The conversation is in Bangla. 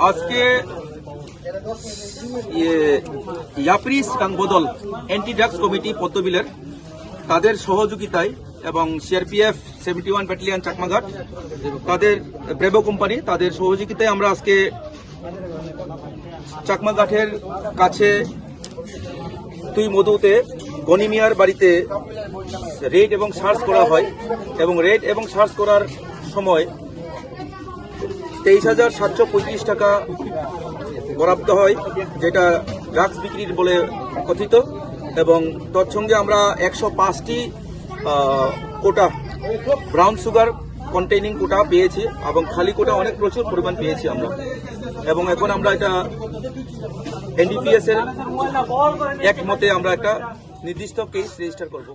আজকে ইয়াপ্রি সিটাং বদল অ্যান্টি ড্রাগস কমিটি পদ্মবিলের তাদের সহযোগিতায় এবং সিআরপিএফ 71 ব্যাটালিয়ন চাকমাঘাট তাদের ব্রেভো কোম্পানি তাদের সহযোগিতায় আমরা আজকে চাকমাঘাটের কাছে তুই মধুতে গনিমিয়ার বাড়িতে রেড এবং সার্চ করা হয় এবং রেড এবং সার্চ করার সময় 23,735 টাকা বরাদ্দ হয়, যেটা ড্রাগস বিক্রির বলে কথিত। এবং তৎসঙ্গে আমরা 105টি কোটা ব্রাউন সুগার কন্টেইনিং কোটা পেয়েছি এবং খালি কোটা অনেক প্রচুর পরিমাণ পেয়েছি আমরা। এবং এখন আমরা এটা এনডিপিএস এর একমতে আমরা একটা নির্দিষ্ট কেস রেজিস্টার করব।